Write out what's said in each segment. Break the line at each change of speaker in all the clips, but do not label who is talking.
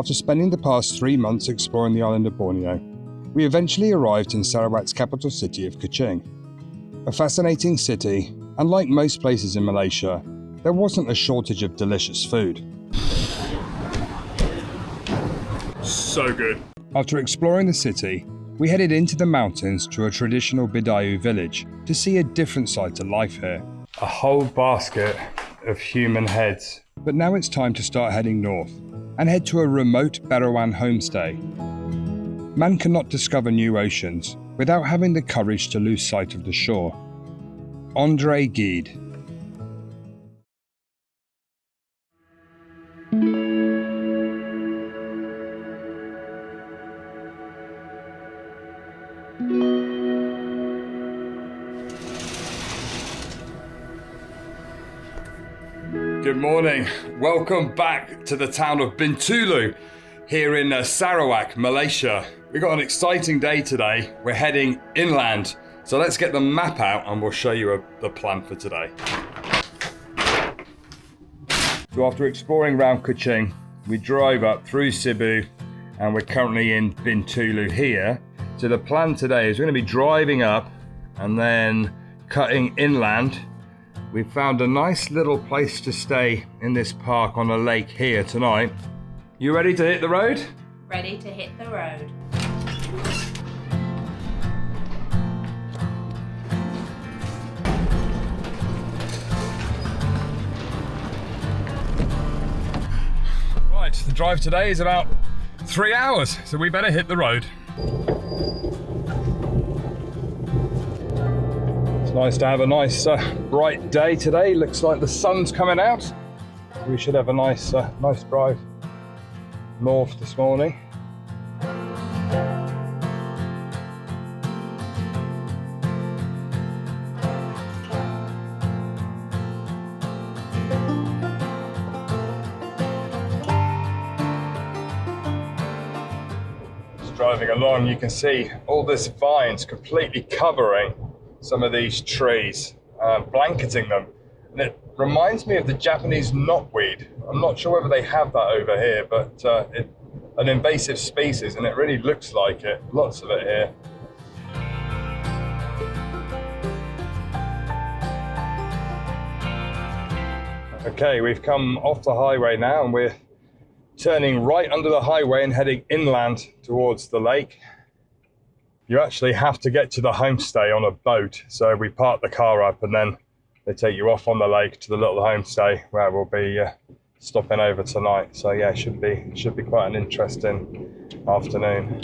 After spending the past 3 months exploring the island of Borneo, we eventually arrived in Sarawak's capital city of Kuching. A fascinating city, and like most places in Malaysia, there wasn't a shortage of delicious food.
So good.
After exploring the city, we headed into the mountains to a traditional Bidayuh village to see a different side to life here.
A whole basket of human heads.
But now it's time to start heading north and head to a remote Berawan homestay. Man cannot discover new oceans without having the courage to lose sight of the shore. Andre Gide.
Good morning. Welcome back to the town of Bintulu here in Sarawak, Malaysia. We've got an exciting day today. We're heading inland. So let's get the map out and we'll show you the plan for today. So after exploring around Kuching, we drove up through Cebu and we're currently in Bintulu here. So the plan today is we're going to be driving up and then cutting inland. We found a nice little place to stay in this park on a lake here tonight. You ready to hit the road?
Ready to hit the road.
Right, the drive today is about 3 hours, so we better hit the road. It's nice to have a nice bright day today. Looks like the sun's coming out. We should have a nice drive north this morning. Just driving along, you can see all this vines completely covering some of these trees, blanketing them. And it reminds me of the Japanese knotweed. I'm not sure whether they have that over here, but it's an invasive species and it really looks like it. Lots of it here. Okay, we've come off the highway now and we're turning right under the highway and heading inland towards the lake. You actually have to get to the homestay on a boat. So we park the car up and then they take you off on the lake to the little homestay where we'll be stopping over tonight. So yeah, it should be quite an interesting afternoon.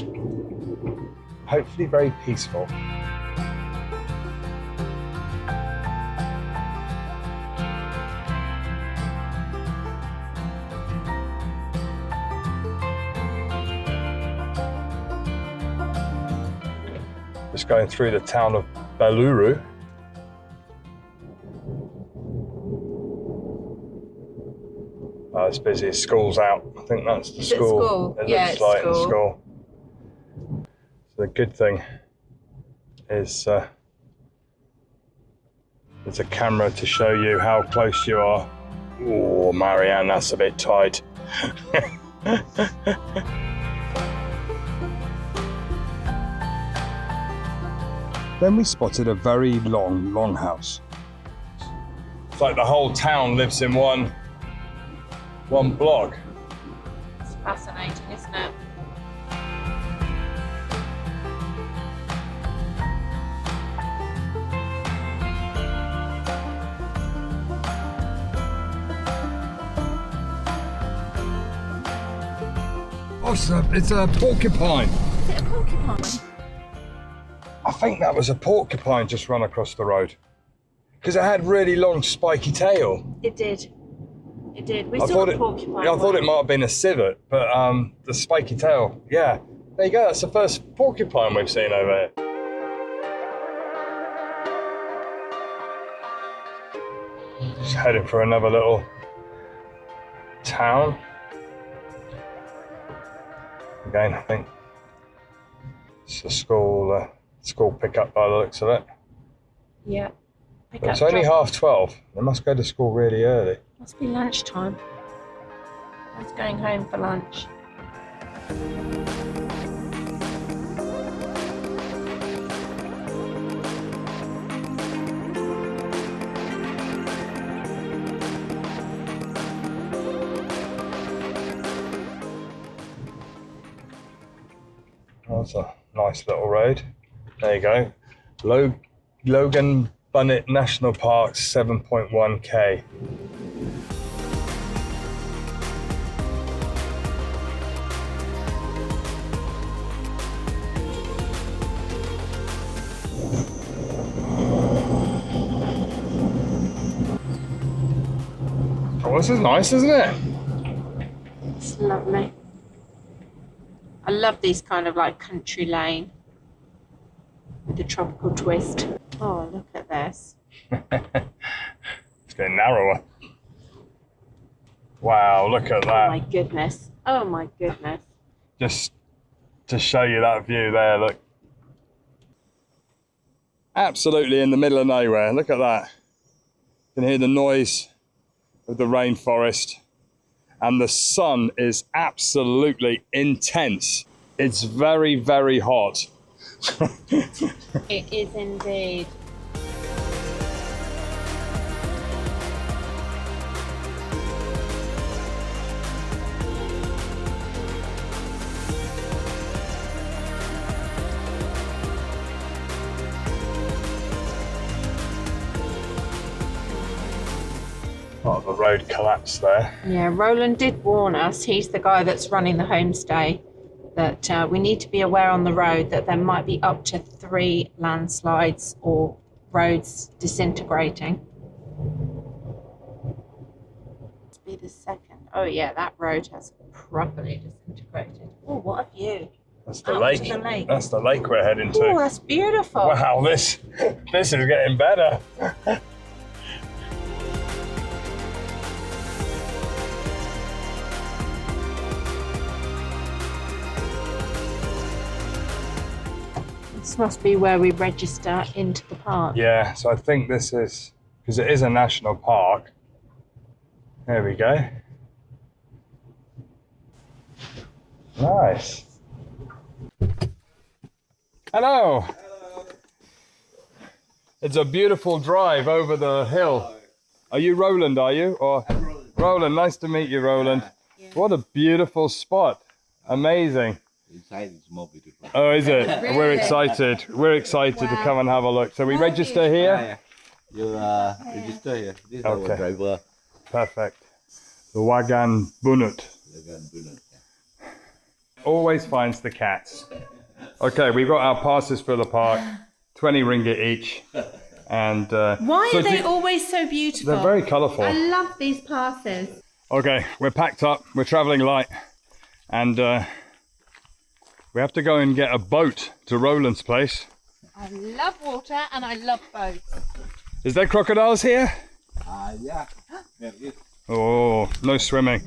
Hopefully very peaceful. Just going through the town of Baluru. Oh, it's busy. School's out. I think that's the school. It looks like the school. So the good thing is there's a camera to show you how close you are. Oh, Marianne, that's a bit tight.
Then we spotted a very long longhouse.
It's like the whole town lives in one block.
It's fascinating, isn't it?
Oh, it's a porcupine.
Is it a porcupine?
I think that was a porcupine just run across the road. Because it had really long spiky tail.
It did. It did. We saw a porcupine.
Yeah, I thought it might have been a civet, but the spiky tail, yeah. There you go, that's the first porcupine we've seen over here. Just heading for another little town. Again, I think it's a school pickup by the looks of it.
Yeah.
But it's only 12:30. They must go to school really early.
Must be lunchtime. I was going home for lunch.
That's a nice little road. There you go. Logan Bunnet National Park, 7.1k. Oh, this is nice, isn't it?
It's lovely. I love these kind of like country lane with the tropical twist. Oh, look at this.
It's getting narrower. Wow, look at
Oh my
that.
goodness. Oh my goodness.
Just to show you that view there, look. Absolutely in the middle of nowhere. Look at that. You can hear the noise of the rainforest. And the sun is absolutely intense. It's very, very hot.
It is indeed.
Oh, the road collapsed there.
Yeah, Roland did warn us, he's the guy that's running the homestay, that we need to be aware on the road that there might be up to 3 landslides or roads disintegrating. Let's be the second. Oh yeah, that road has properly disintegrated. Oh, what a view.
That's the
Out
lake.
to the lake.
That's the lake we're heading to.
Oh, that's beautiful.
Wow, this is getting better.
This must be where we register into the park.
Yeah, so I think this is, because it is a national park. There we go. Nice. Hello. It's a beautiful drive over the hill. Are you Roland, are you? Or Roland, nice to meet you, Roland. What a beautiful spot. Amazing.
Inside it's more beautiful.
Oh, is it? We're excited. We're excited to come and have a look. So we register here?
You register here. This is
Okay.
our driver.
Perfect. The Wagan Bunut. Always finds the cats. Okay, we've got our passes for the park, 20 ringgit each. And
Why
so
are they always so beautiful?
they're very colourful.
I love these passes.
Okay, we're packed up, we're travelling light, and we have to go and get a boat to Roland's place.
I love water and I love boats.
Is there crocodiles here?
Yeah. There it is.
Oh, no swimming.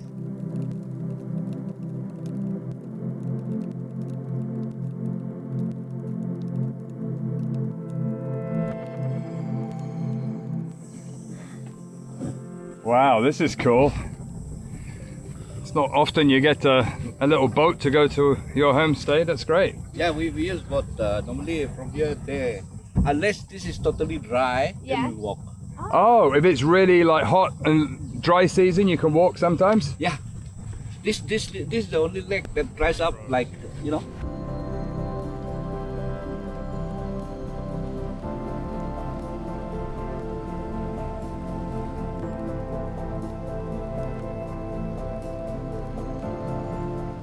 Wow, this is cool. It's not often you get a little boat to go to your homestay. That's great.
Yeah, we use boat normally from here there. Unless this is totally dry, then we walk.
Oh, if it's really like hot and dry season, you can walk sometimes?
Yeah. This is the only lake that dries up like, you know.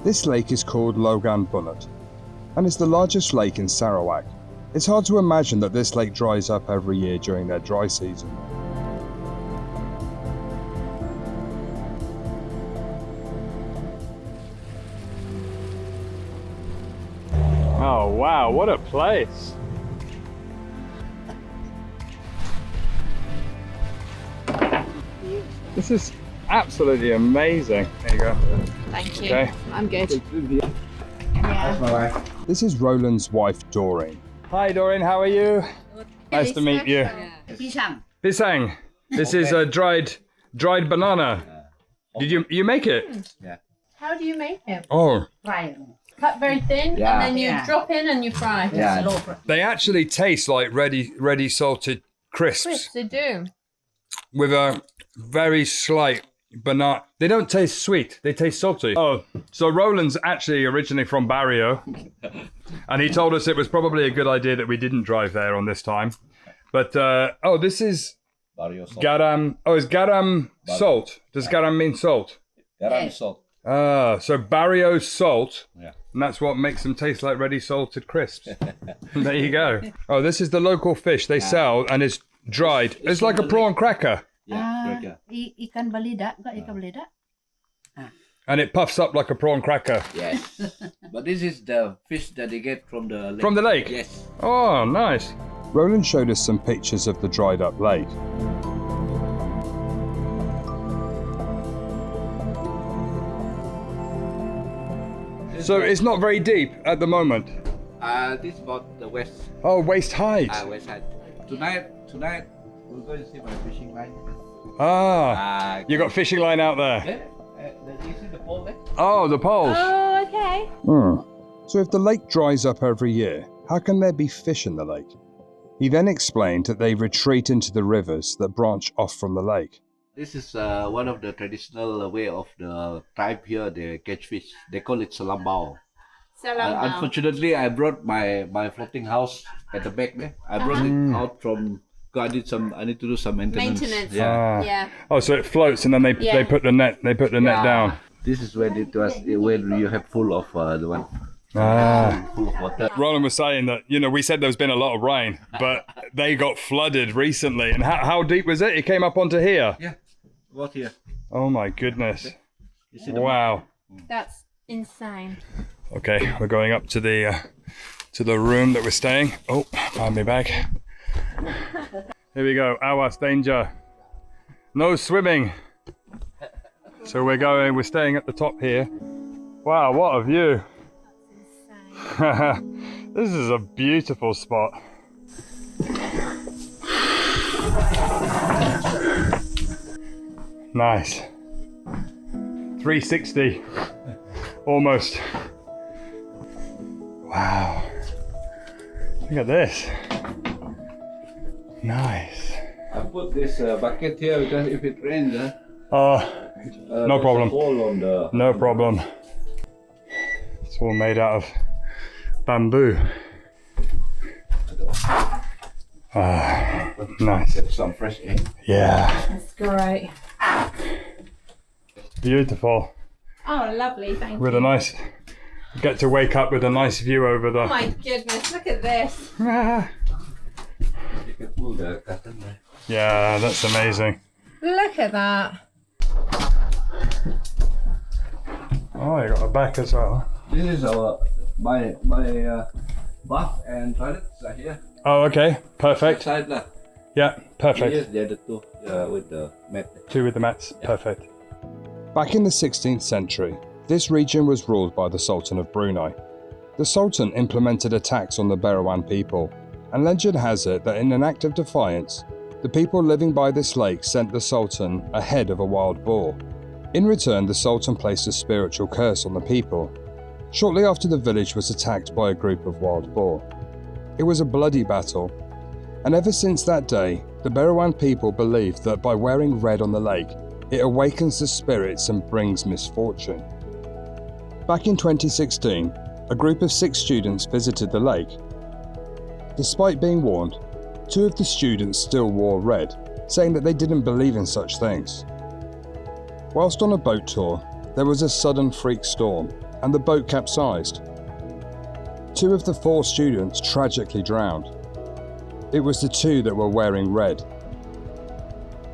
This lake is called Logan Bunnet, and is the largest lake in Sarawak. It's hard to imagine that this lake dries up every year during their dry season.
Oh wow, what a place. This is absolutely amazing. There you go.
Thank you.
Okay.
I'm good.
That's my wife.
This is Roland's wife, Doreen.
Hi Doreen, how are you? Nice to meet you.
Pisang.
Pisang. This is a dried banana. Did you make it?
Yeah.
How do you make it?
Oh,
Right. cut very thin,
Yeah.
and then you
Yeah.
drop in and you fry.
Yeah.
They actually taste like ready salted crisps
Crisps, they do.
with a very slight banana. They don't taste sweet, they taste salty. Oh, so Roland's actually originally from Barrio, and he told us it was probably a good idea that we didn't drive there on this time. But, this is
Barrio salt.
garam. Oh, is garam salt? Does garam mean salt?
Garam salt.
Ah, so Barrio salt.
Yeah.
And that's what makes them taste like ready salted crisps. There you go. Oh, this is the local fish they sell, and it's dried. It's like a prawn cracker,
Yeah. Cracker.
Ikan belida, enggak ikan belida?
and it puffs up like a prawn cracker.
Yes. But this is the fish that they get from the lake.
From the lake?
Yes.
Oh, nice.
Roland showed us some pictures of the dried up lake.
So it's not very deep at the moment.
This is about the west.
Oh, waist height.
West side. Tonight we're going to see my fishing line.
You got fishing line out there.
You see the pole there?
Oh, the poles.
Oh, okay.
So if the lake dries up every year, how can there be fish in the lake? He then explained that they retreat into the rivers that branch off from the lake.
This is one of the traditional way of the tribe here. They catch fish. They call it salambao. Unfortunately, I brought my floating house at the back there. I brought it out from. I need to do some maintenance. Yeah.
Yeah.
Oh, so it floats, and then they put the net down.
This is when it was when you have full of the one. Full of water.
Roland was saying that, we said there's been a lot of rain, but they got flooded recently. And how deep was it? It came up onto here.
Yeah, about here.
Oh my goodness.
You see the
Wow.
That's insane.
Okay, we're going up to the room that we're staying. Oh, find me bag. Here we go. Awas, danger. No swimming. So we're staying at the top here. Wow, what a view. This is a beautiful spot. Nice. 360. Almost. Wow. Look at this. Nice.
I put this bucket here because if it rains,
No
there's
problem.
a hole on the.
No problem. It's all made out of bamboo. Nice.
Get some fresh air.
Yeah.
That's great.
Beautiful.
Oh, lovely. Thank
With
you.
a nice. Get to wake up with a nice view over the.
Oh my goodness, look at this.
You can pull the curtain there.
Yeah, that's amazing.
Look at that.
Oh, you got a back as well.
This is my bath and toilets are here.
Oh, okay. Perfect.
Side lah.
Yeah, perfect.
Here's the other two with the mat.
Two with the mats. Perfect.
Back in the 16th century, this region was ruled by the Sultan of Brunei. The Sultan implemented a tax on the Beroan people, and legend has it that in an act of defiance, the people living by this lake sent the Sultan a head of a wild boar. In return, the Sultan placed a spiritual curse on the people. Shortly after, the village was attacked by a group of wild boar. It was a bloody battle, and ever since that day, the Beroan people believed that by wearing red on the lake, it awakens the spirits and brings misfortune. Back in 2016, a group of 6 students visited the lake. Despite being warned, 2 of the students still wore red, saying that they didn't believe in such things. Whilst on a boat tour, there was a sudden freak storm, and the boat capsized. 2 of the 4 students tragically drowned. It was the 2 that were wearing red.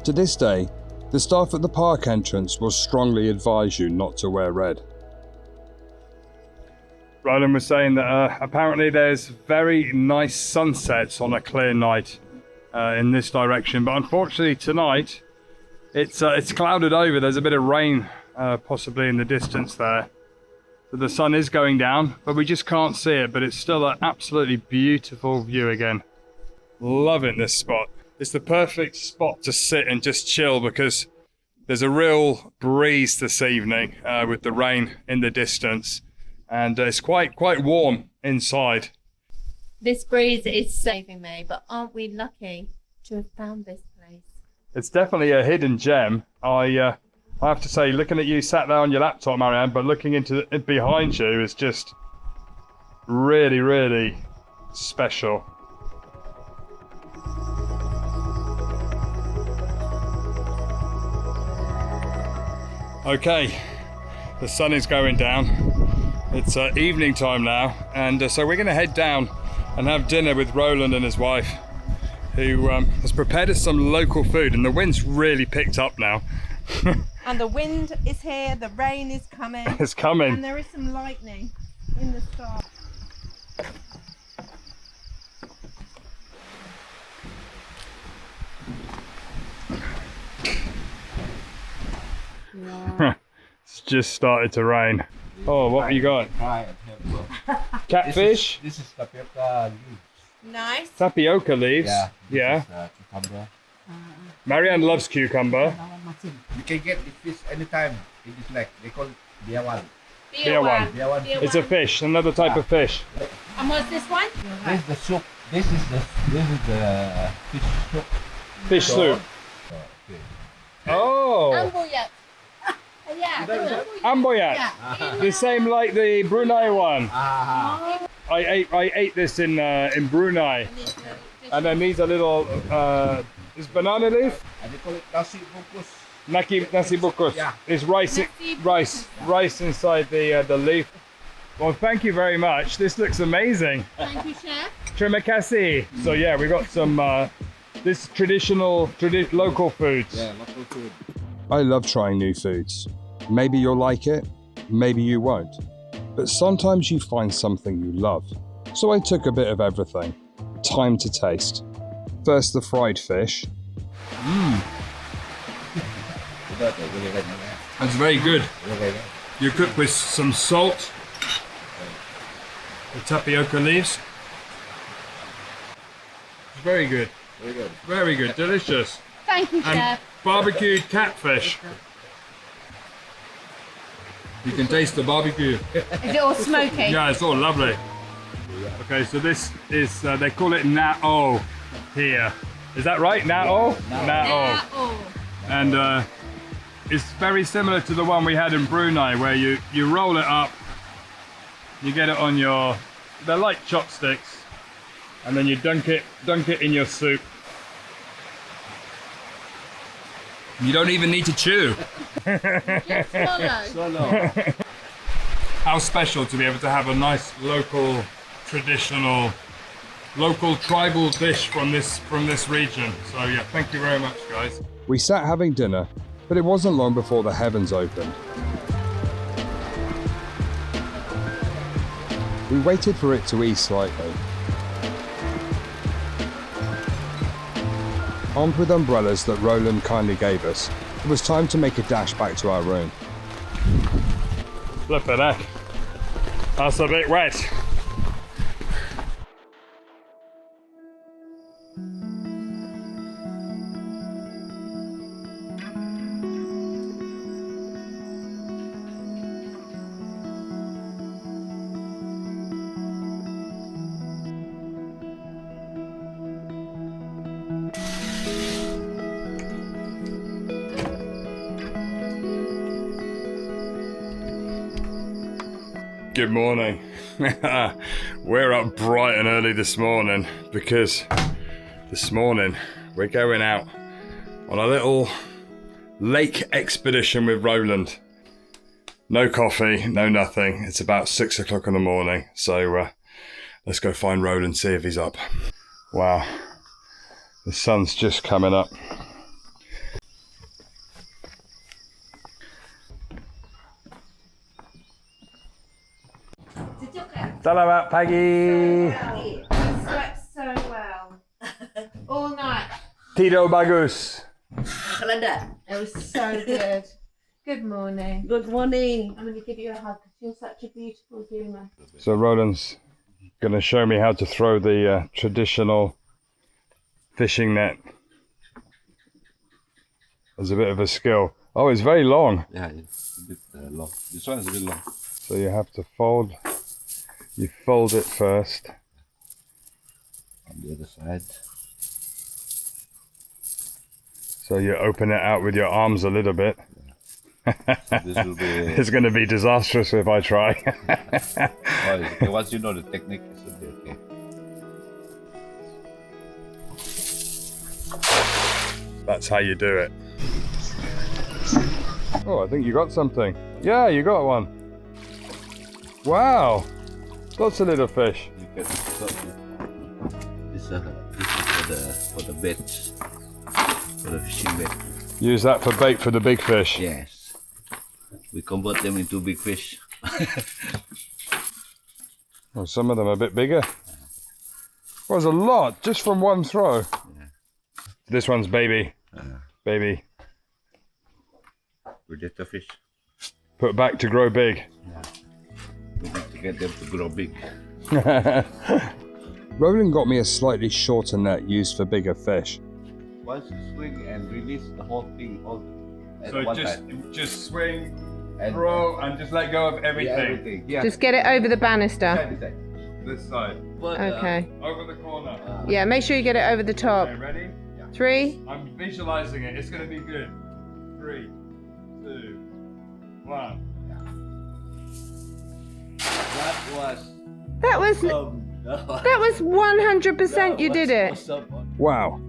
To this day, the staff at the park entrance will strongly advise you not to wear red.
Roland was saying that apparently there's very nice sunsets on a clear night in this direction, but unfortunately tonight it's clouded over. There's a bit of rain possibly in the distance there. So the sun is going down, but we just can't see it, but it's still an absolutely beautiful view again. Loving this spot. It's the perfect spot to sit and just chill because there's a real breeze this evening with the rain in the distance. and it's quite warm inside.
This breeze is saving me, but aren't we lucky to have found this place?
It's definitely a hidden gem. I have to say, looking at you sat there on your laptop, Marianne, but looking into behind you is just really, really special. Okay, the sun is going down. It's evening time now, and so we're going to head down and have dinner with Roland and his wife, who has prepared us some local food, and the wind's really picked up now.
And the wind is here, the rain is coming.
It's coming.
And there is some lightning in the sky.
It's just started to rain. Oh, what have you got?
Try and have
Catfish?
This is tapioca leaves.
Nice.
Tapioca leaves?
Yeah.
Yeah.
Cucumber.
Marianne loves cucumber.
You can get this fish anytime in this lake. They call it biawan.
Biawan.
Biawan.
It's a fish, another type of fish.
And what's this one?
This is the soup. This is the fish soup.
Fish soup.
Okay.
Oh, amboyat. The same like the Brunei one. I ate this in Brunei. And then these are little is banana leaf?
And they call it nasi bungkus.
Nasi bukus.
Yeah.
It's rice inside the leaf. Well, thank you very much. This looks amazing.
Thank you, Chef.
Terima kasih. So yeah, we got some this traditional local foods.
Yeah, local food.
I love trying new foods. Maybe you'll like it, maybe you won't. But sometimes you find something you love. So I took a bit of everything. Time to taste. First, the fried fish.
That's very good. You cook with some salt, the tapioca leaves. It's very good.
Very good.
Very good. Delicious.
Thank you,
And
Chef.
barbecued catfish. You can taste the barbecue.
Is it all smoky?
Yeah, it's all lovely. Okay, so this is, they call it na'o here. Is that right? Na'o? Na'o.
Oh.
And it's very similar to the one we had in Brunei, where you roll it up, you get it on your, they're like chopsticks, and then you dunk it in your soup. You don't even need to chew.
Swallow.
How special to be able to have a nice local, traditional, local tribal dish from this region. So yeah, thank you very much, guys.
We sat having dinner, but it wasn't long before the heavens opened. We waited for it to ease slightly. Armed with umbrellas that Roland kindly gave us, it was time to make a dash back to our room.
Flippin' heck. That's a bit wet. Good morning. We're up bright and early this morning because this morning we're going out on a little lake expedition with Roland. No coffee, no nothing. It's about 6 o'clock in the morning. So let's go find Roland, see if he's up. Wow, the sun's just coming up. Salamat pagi.
Slept so well. All night.
Tito bagus.
It was so good. Good morning.
Good morning.
I'm going to give you a hug because you're such a beautiful human.
So Roland's going to show me how to throw the traditional fishing net. There's a bit of a skill. Oh, it's very long.
Yeah, it's a bit long. This one is a bit long.
So you have to fold it first.
On the other side.
So you open it out with your arms a little bit.
This will be.
It's going to be disastrous if I try.
Once you know the technique, it should be okay.
That's how you do it. Oh, I think you got something. Yeah, you got one. Wow, lots of little fish.
You can this is for the baits, for the fishing bait.
Use that for bait for the big fish.
Yes, we convert them into big fish.
Well, some of them are a bit bigger. Well, there's a lot just from one throw.
Yeah.
This one's baby. Baby.
Predator fish.
Put back to grow big.
Yeah. We need to get them to grow big.
Roland got me a slightly shorter net used for bigger fish.
Once you swing and release the whole thing all at
So
one time.
just swing,
And-
throw, and just let go of
Yeah,
everything.
everything. Yeah.
Just get it over the banister.
Side to side.
This side,
But,
Okay.
over the corner.
Yeah, make sure you get it over the top.
Okay, ready?
3.
I'm visualizing it. It's going to be good. 3, 2, 1.
that was
That was 100% you did it.
Awesome.
Wow,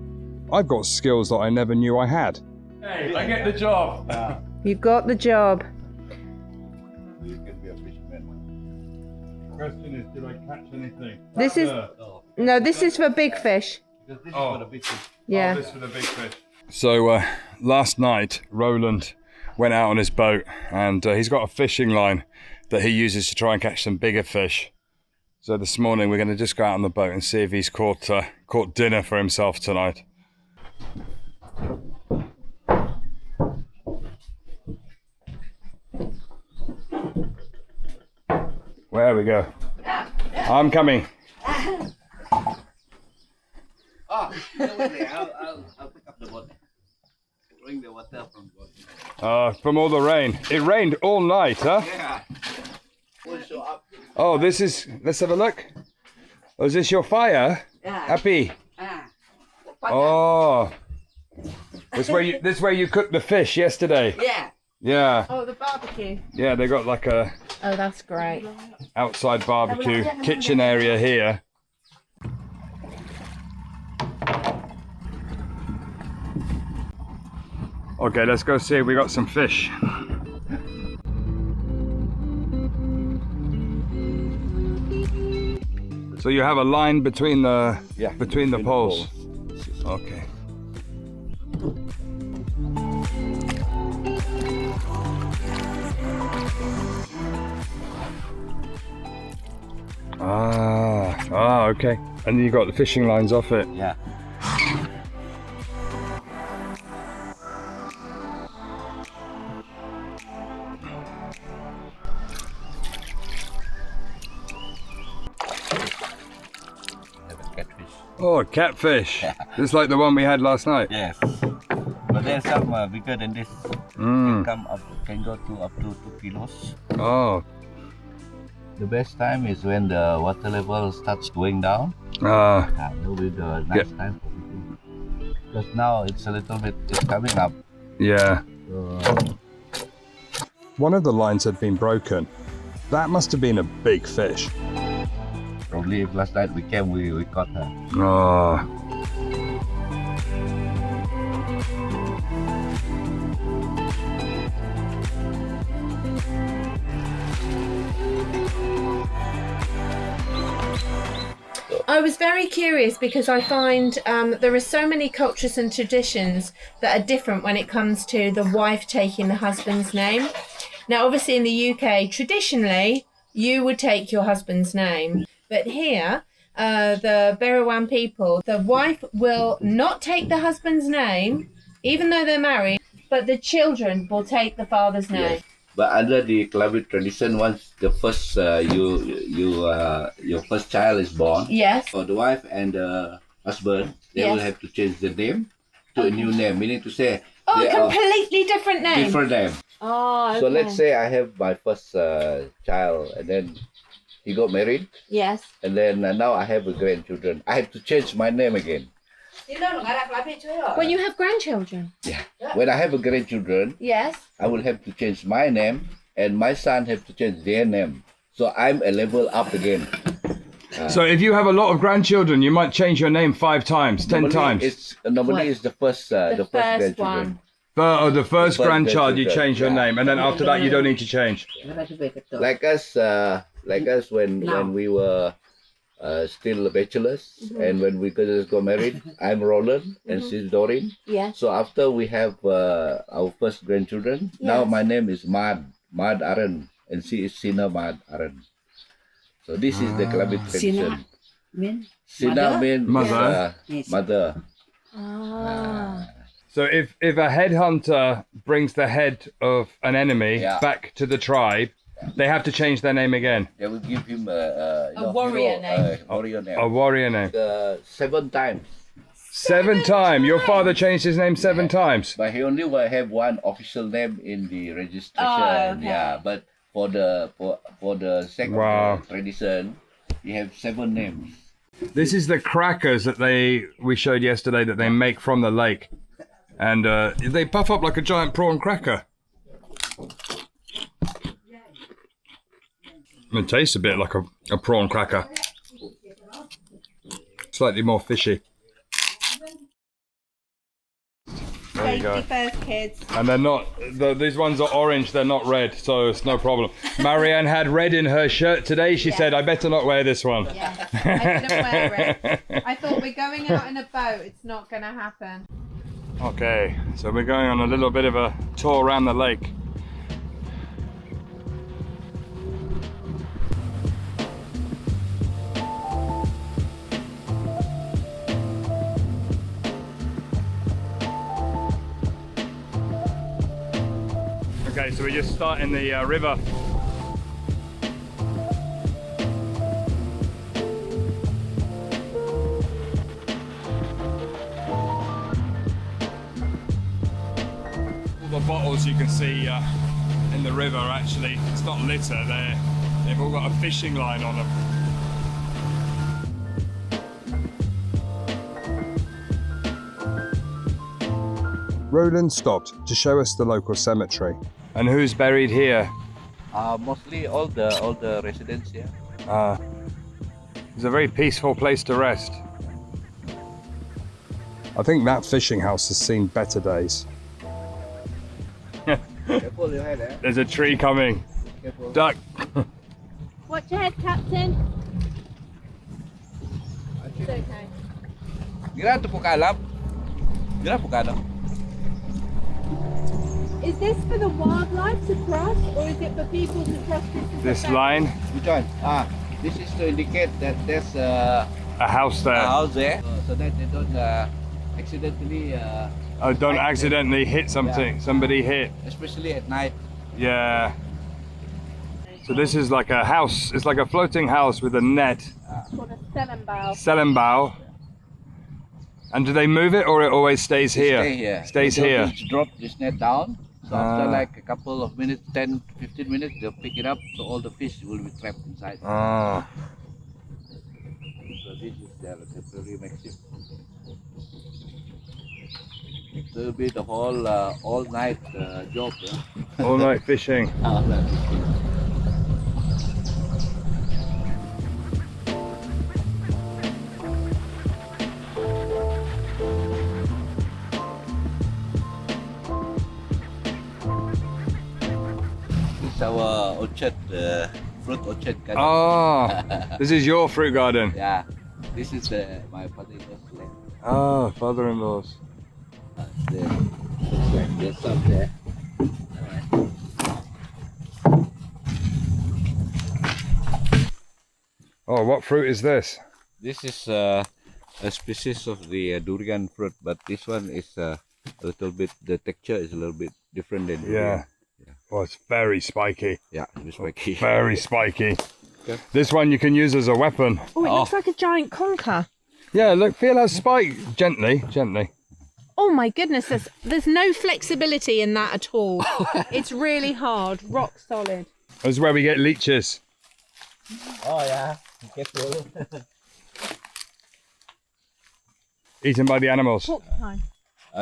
I've got skills that I never knew I had.
Hey, I get the job.
You got the job.
You can be a fisherman.
Question is, did I catch anything?
This is
Oh,
no, this is for big fish.
because this
Oh.
is for the big fish.
Yeah.
Oh, this for the big fish.
So last night, Roland went out on his boat and he's got a fishing line that he uses to try and catch some bigger fish. So this morning we're going to just go out on the boat and see if he's caught dinner for himself tonight. Where we go? I'm coming.
Oh, don't worry, I'll pick up the boat. Bring the water from boat.
From all the rain. It rained all night, huh?
Yeah. We'll show up.
Oh, this is. Let's have a look. Oh, is this your fire? Happy. Oh, this where you cooked the fish yesterday.
Yeah.
Yeah,
Oh, the barbecue.
yeah. They got like a
Oh, that's great.
outside barbecue kitchen area here. Okay, let's go see if we got some fish. So you have a line between the between the poles. Okay. Okay. And you got the fishing lines off it.
Yeah. Have a catfish.
Oh, catfish. Just like the one we had last night.
Yes. But there's some bigger than this. Can go to up to 2 kilos.
Oh.
The best time is when the water level starts going down.
Ah.
That will be the nice time for fishing. Because now it's a little bit, it's coming up.
Yeah.
So,
One of the lines had been broken. That must have been a big fish.
probably if last night we came, we caught her.
Oh.
I was very curious because I find there are so many cultures and traditions that are different when it comes to the wife taking the husband's name. Now, obviously in the UK, traditionally, you would take your husband's name. But here, the Berewan people, the wife will not take the husband's name, even though they're married, but the children will take the father's name.
Yes. But under the Kalabit tradition, once the first your first child is born,
Yes.
for the wife and the husband, they will
Yes.
have to change the name to a new name, meaning to say
Oh,
they
a
are
completely different name.
different name.
Oh, okay.
So let's say I have my first child, and then he got married,
Yes.
and then now I have a grandchildren. I have to change my name again.
When you have grandchildren.
Yeah. When I have a grandchildren,
Yes.
I will have to change my name, and my son have to change their name. So I'm a level up again.
So if you have a lot of grandchildren, you might change your name 5 times, 10 times.
Normally it's the first
The first
grandchildren.
one.
The first grandchild, you
grandchildren,
change your
yeah.
name, and then after that, you don't need to change.
Like us when we were still bachelors, and when we just got married, I'm Roland and she's Doreen.
Yes.
So after we have our first grandchildren, now
Yes.
my name is Mad Aren, and she is Sina Mad Aren. So this is the Klabit tradition. Sina means
Mother.
mother.
Ah.
So if a headhunter brings the head of an enemy
Yeah.
back to the tribe, they have to change their name again.
They will give him a
warrior name.
warrior name.
A warrior name.
7 times.
7 times. Your father changed his name 7 times.
But he only will have one official name in the registration.
Oh, okay.
Yeah, but for the sake
Wow.
of the tradition, you have 7 names.
This is the crackers that we showed yesterday that they make from the lake, and they puff up like a giant prawn cracker. It tastes a bit like a prawn cracker, slightly more fishy. There you go.
First, kids.
And they're not, these ones are orange, they're not red, so it's no problem. Marianne had red in her shirt today. She said, I better not wear this one.
I didn't wear it. I thought we're going out in a boat. It's not going to happen.
Okay, so we're going on a little bit of a tour around the lake. Okay, so we're just starting the river. All the bottles you can see in the river, actually, it's not litter, they've all got a fishing line on them. Roland stopped to show us the local cemetery. And who's buried here?
Mostly all the residents here.
It's a very peaceful place to rest. I think that fishing house has seen better days.
Careful your head, eh?
There's a tree coming.
Careful.
Duck.
Watch your head, Captain. It's okay.
Gila po kalam. Gila po kalam.
Is this for the wildlife to cross, or is it for people to cross
This line,
Which one? This is to indicate that there's a
a house there.
house there, so that they don't accidentally,
Oh, don't accidentally hit something. Somebody hit.
especially at night.
Yeah. So this is like a house. It's like a floating house with a net.
called a Selenbao?
Selenbao. And do they move it or it always stays here?
Stay here.
Stays
They'll
here.
just drop this net down. So after
Ah.
like a couple of minutes, 10, 15 minutes, they'll pick it up. So all the fish will be trapped inside.
Ah.
So this is their temporary maxim. So it'll be the whole all night job. Yeah?
All night fishing.
All night. This is our orchard, fruit orchard garden.
Ah. This is your fruit garden.
Yeah, this is my father-in-law's land.
Ah, father-in-law's.
There's some there.
Oh, what fruit is this?
This is a species of the durian fruit, but this one is a little bit, the texture is a little bit different than durian.
Yeah. Well, it's very spiky.
Yeah, this spiky.
Very spiky.
Okay.
This one you can use as a weapon.
Oh, it looks like a giant conker.
Yeah, look, feel how spike. Gently, gently.
Oh my goodness, there's no flexibility in that at all. It's really hard, rock solid.
This is where we get leeches.
Oh yeah, careful.
Eaten by the animals.
Porcupine.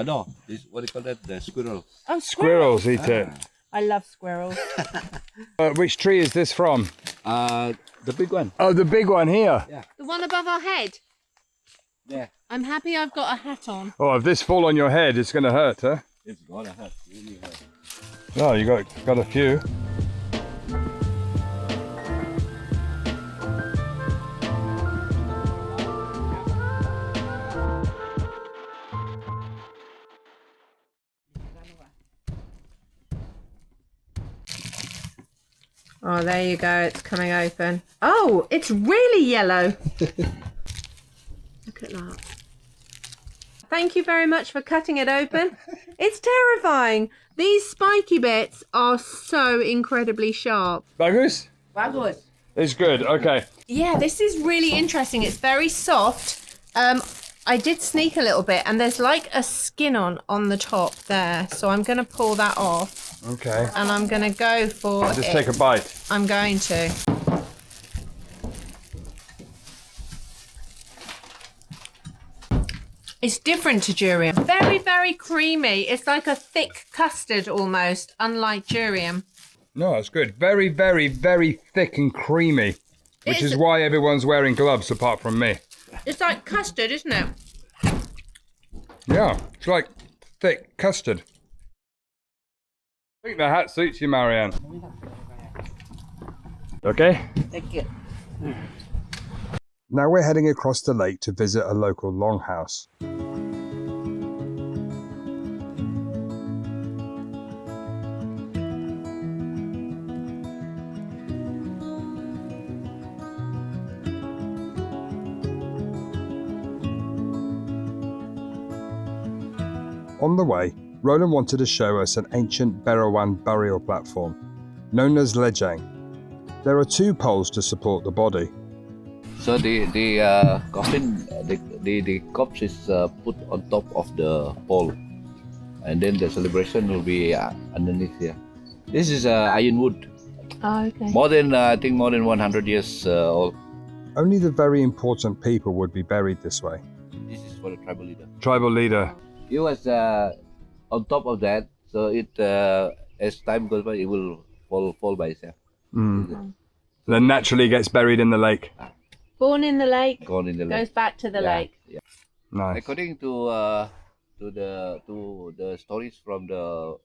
No, this what do you call that? The squirrel.
Oh,
Squirrels eat it.
I love squirrels.
Which tree is this from?
The big one.
Oh, the big one here.
The one above our head.
Yeah.
I'm happy I've got a hat on.
Oh, if this fall on your head, it's going to hurt, huh?
It's gonna hurt. Really hurt.
No, you got a few.
Oh, there you go. It's coming open. Oh, it's really yellow. Look at that. Thank you very much for cutting it open. It's terrifying. These spiky bits are so incredibly sharp.
Bagus?
Bagus.
It's good. Okay.
Yeah, this is really interesting. It's very soft. I did sneak a little bit, and there's like a skin on the top there. So I'm going to pull that off.
Okay.
And I'm going to go for
Just take a bite.
I'm going to. It's different to durian. Very, very creamy. It's like a thick custard almost, unlike durian.
No, it's good. Very, very, very thick and creamy. Which is why everyone's wearing gloves apart from me.
It's like custard, isn't it?
Yeah, it's like thick custard. I think the hat suits you, Marianne. Okay?
Thank you.
Now we're heading across the lake to visit a local longhouse. On the way, Roland wanted to show us an ancient Berawan burial platform, known as Lejang. There are two poles to support the body.
So the coffin, the corpse is put on top of the pole, and then the celebration will be underneath here. This is ironwood.
Oh, okay.
I think more than 100 years old.
Only the very important people would be buried this way.
This is for the tribal leader.
Tribal leader.
It was on top of that, so it as time goes by, it will fall by itself.
Then naturally gets buried in the lake.
Born in the lake,
Gone in the lake.
goes back to the lake.
Yeah.
Nice.
According to the stories from the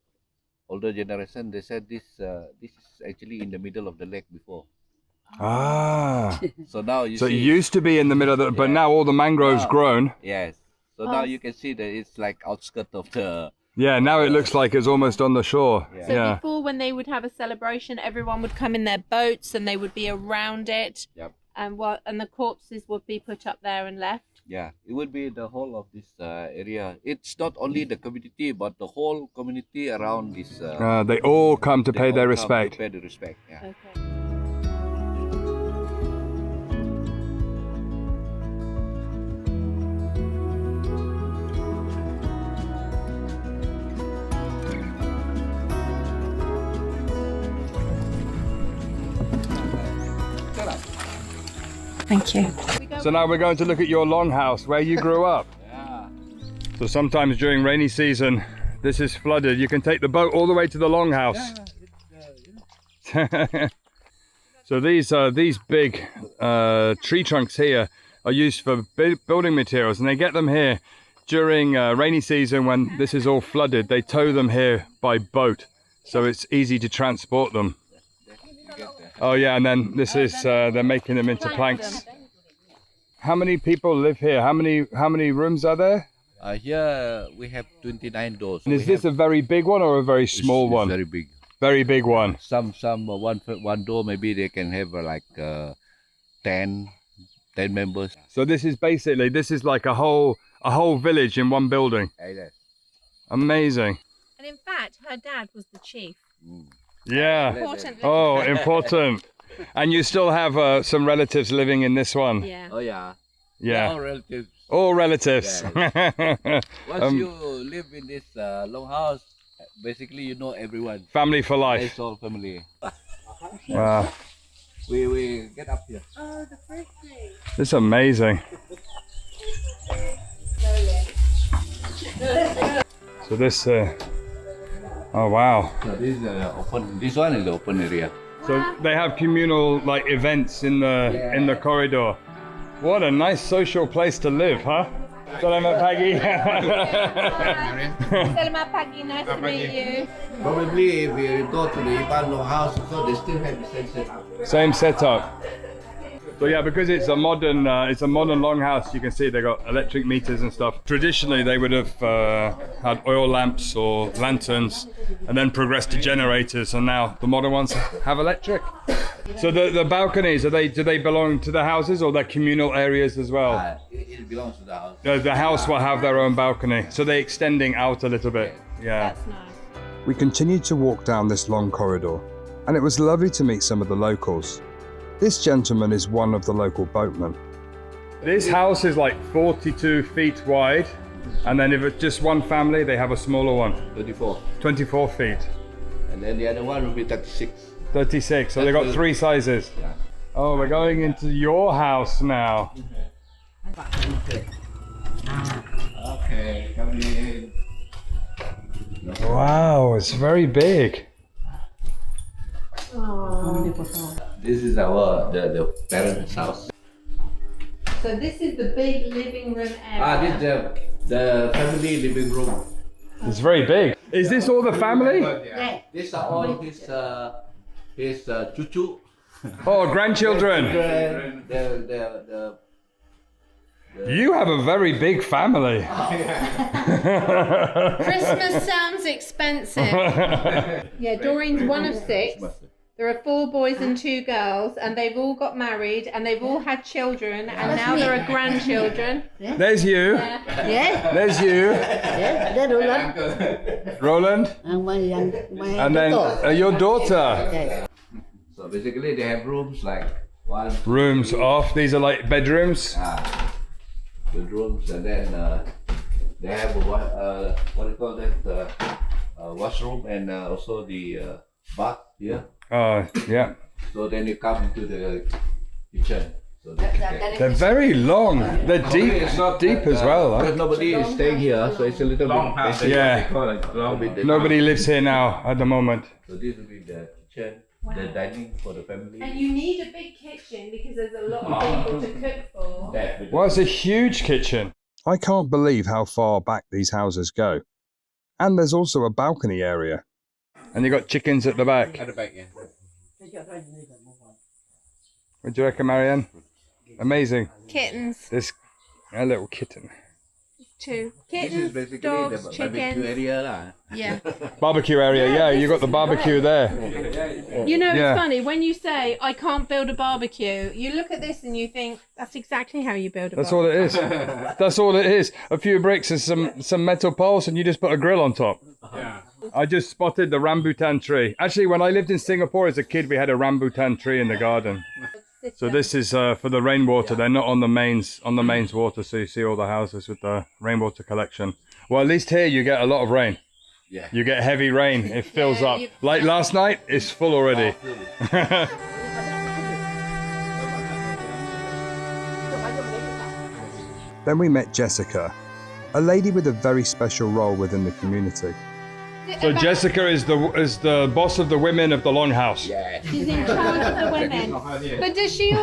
older generation, they said this is actually in the middle of the lake before.
Ah.
So now you
So it
see.
used to be in the middle of the, but now all the mangroves grown.
Yes. So now you can see that it's like outskirts of the.
Yeah, now it looks like it's almost on the shore.
Yeah.
So
Yeah.
before, when they would have a celebration, everyone would come in their boats and they would be around it.
Yep.
And the corpses would be put up there and left.
Yeah, it would be the whole of this area. It's not only the community, but the whole community around this.
They all come to
they
pay
all
their
come
respect.
To pay the respect. Yeah.
Okay. Thank you.
So now we're going to look at your longhouse where you grew up.
Yeah.
So sometimes during rainy season, this is flooded. You can take the boat all the way to the longhouse. So these big tree trunks here are used for building materials, and they get them here during rainy season when this is all flooded. They tow them here by boat, so it's easy to transport them. Oh yeah, and then this is they're making them into planks. How many people live here? How many rooms are there?
Here we have 29 doors.
And is this a very big one or a very small
it's
one?
Very big.
Very big one.
Some one door maybe they can have like 10 members.
So this is like a whole village in one building.
Yes.
Amazing.
And in fact, her dad was the chief.
Yeah.
Importantly.
Oh, important. And you still have some relatives living in this one.
Yeah.
Oh yeah.
Yeah.
All relatives.
All relatives.
Once you live in this long house, basically you know everyone.
Family for life.
It's all family.
Wow.
We get up here.
This is amazing. So this, oh wow.
So this is open. This one is the open area.
So they have communal like events in the corridor. What a nice social place to live, huh? Salamat pagi.
Salamat pagi, nice to meet you.
Probably if you go to the Iban long house, so they still have the same setup.
Same setup. So yeah, because it's a modern longhouse, you can see they got electric meters and stuff. Traditionally, they would have had oil lamps or lanterns, and then progressed to generators. And now the modern ones have electric. So the balconies, do they belong to the houses or they're communal areas as well?
It belongs to the house.
The house will have their own balcony, so they're extending out a little bit. Yeah.
That's nice.
We continued to walk down this long corridor, and it was lovely to meet some of the locals. This gentleman is one of the local boatmen.
This house is like 42 feet wide, and then if it's just one family, they have a smaller one,
24.
24 feet.
And then the other one will be 36.
36, so they got three sizes.
Yeah.
Oh, we're going into your house now.
Okay, come in.
Wow, it's very big.
This is the parents' house.
So this is the big living room area.
This is the family living room.
It's very big. Is this all the family?
These are all his chuchu.
Oh, grandchildren.
The
You have a very big family.
Christmas sounds expensive. Yeah, Doreen's one of 6. There are 4 boys and 2 girls, and they've all got married, and they've all had children, and now there are grandchildren.
There's you.
Yeah,
There's you.
yeah, that's Roland.
Roland.
And my
And then your daughter.
Yes.
So basically, they have rooms like one,
Rooms off. These are like bedrooms.
bedrooms, and then they have a what do you call that? Washroom and also the bath here.
Oh, yeah.
So then you come into the kitchen. So the kitchen.
They're very long. They're deep,
It's not
deep
that,
as well.
Because
Huh?
nobody is staying here, so it's a little bit.
Yeah. Nobody lives here now at the moment.
So this will be the kitchen, the dining for the family.
And you need a big kitchen because there's a lot of people to cook for.
That
Well, it's a huge kitchen.
I can't believe how far back these houses go. And there's also a balcony area.
And you got chickens at the back.
at the back, yeah.
What do you reckon, Marianne? Amazing.
Kittens.
This a little kitten.
2
This is
kittens,
basically
dogs,
the barbecue
chickens.
area lah.
Yeah.
Barbecue area. Yeah, you got the barbecue there.
You know,
Yeah.
it's funny when you say I can't build a barbecue. You look at this and you think that's exactly how you build a
That's
barbecue.
all it is. That's all it is. A few bricks and some metal poles, and you just put a grill on top. Yeah. I just spotted the rambutan tree. Actually, when I lived in Singapore as a kid, we had a rambutan tree in the garden. So this is for the rainwater. They're not on the mains water, so you see all the houses with the rainwater collection. Well, at least here you get a lot of rain.
Yeah.
You get heavy rain. It fills
Yeah,
up. Like last night, it's full already.
Then we met Jessica, a lady with a very special role within the community.
So Jessica is the boss of the women of the Longhouse.
She's in charge of the women. But is she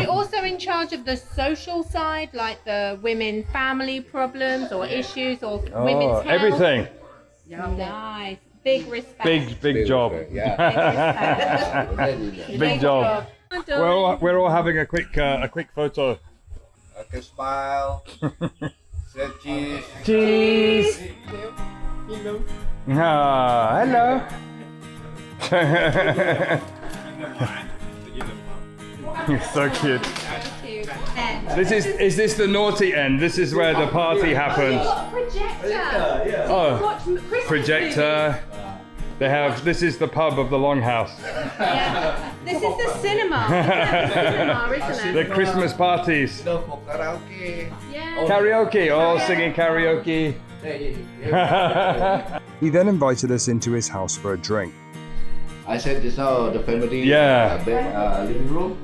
also in charge of the social side, like the women family problems or issues or women's health?
Everything.
Nice. Big respect.
Big job.
Yeah.
Big job. We're all having a quick photo.
Okay, smile. Say cheese.
Cheese. Ah, hello. So cute. Is this the naughty end? This is where the party happens.
Projector.
Oh, projector. They have, this is the pub of the Longhouse.
Yeah. This is the cinema. It's the cinema, isn't it?
The Christmas parties.
Karaoke.
Yeah.
Karaoke, all singing karaoke.
He then invited us into his house for a drink.
I said just now the family
Yeah.
living room.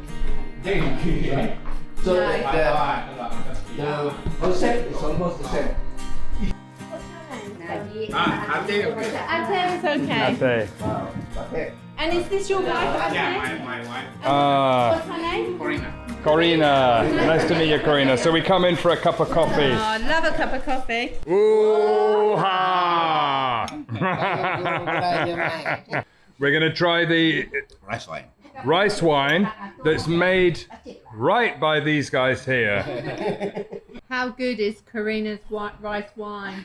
So the concept is almost the same.
Ate's okay.
Ate.
And is this your wife, Ate? What's her name?
Corina. Nice to meet you, Corina. So we come in for a cup of coffee.
Oh, I love a cup of coffee.
Ooh-ha! We're going to try the
Rice wine.
rice wine that's made right by these guys here.
How good is Karina's rice wine?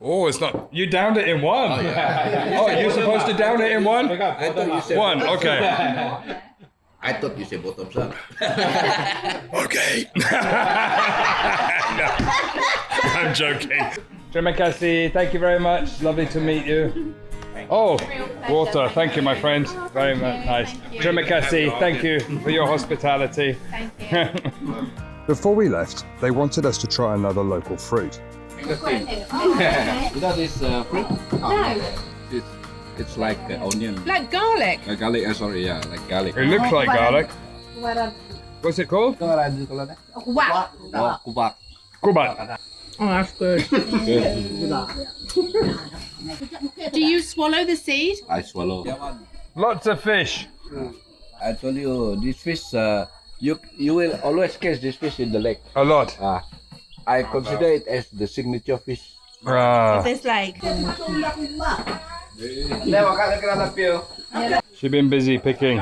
Oh, it's not. You downed it in one. Oh, you're supposed to down it in one?
I thought you said
One, okay.
I thought you said bottoms up.
Okay. I'm joking. Terima kasih. Thank you very much. Lovely to meet you. Oh, water. Thank you, my friend. Very much nice. Terima kasih. Thank you for your hospitality.
Thank you.
Before we left, they wanted us to try another local fruit.
You know this fruit?
No,
It's like onion.
like garlic.
Garlic, sorry, yeah, like garlic.
It looks like garlic. What's it called?
Wow.
Oh, kubak.
Kubat.
Oh, that's good. Do you swallow the seed?
I swallow.
Lots of fish.
I told you, this fish, you will always catch this fish in the lake.
A lot.
I consider it as the signature fish.
This lake.
She's been busy picking.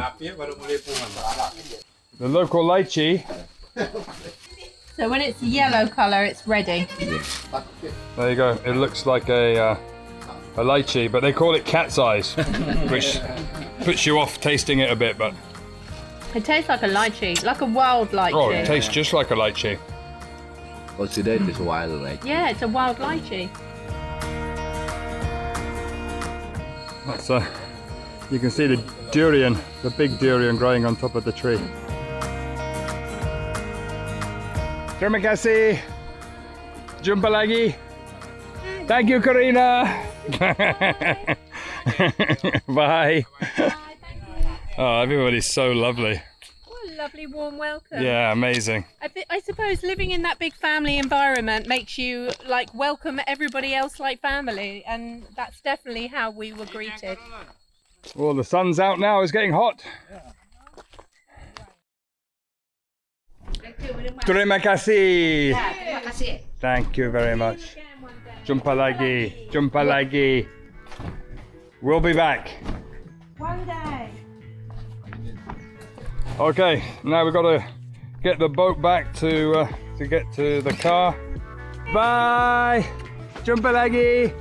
The local lychee.
So when it's yellow colour, it's ready.
There you go. It looks like a lychee, but they call it cat's eyes, which puts you off tasting it a bit. But
It tastes like a lychee, like a wild lychee.
oh, it tastes just like a lychee.
Consider it as wild, right?
Yeah, it's a wild lychee.
That's you can see the durian, the big durian growing on top of the tree. Terima kasih. Jumpa lagi. Thank you, Karina. Bye. Oh, everybody's so lovely.
What a lovely warm welcome.
Yeah, amazing.
I suppose living in that big family environment makes you like welcome everybody else like family, and that's definitely how we were greeted.
Well, the sun's out now. It's getting hot. Terima kasih. Thank you very much. Jumpa lagi. Jumpa lagi. We'll be back.
One day.
Okay, now we've got to get the boat back to get to the car. Bye. Jumpa lagi.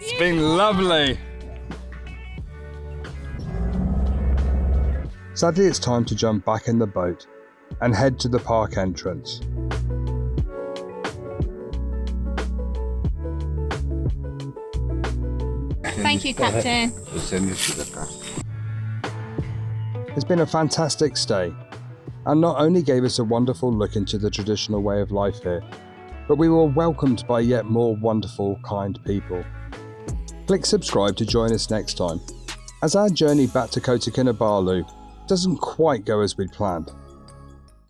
It's been lovely.
Sadly, it's time to jump back in the boat and head to the park entrance.
Thank you, Captain.
We'll send you to the car.
It's been a fantastic stay, and not only gave us a wonderful look into the traditional way of life here, but we were welcomed by yet more wonderful, kind people. Click subscribe to join us next time, as our journey back to Kota Kinabalu doesn't quite go as we'd planned.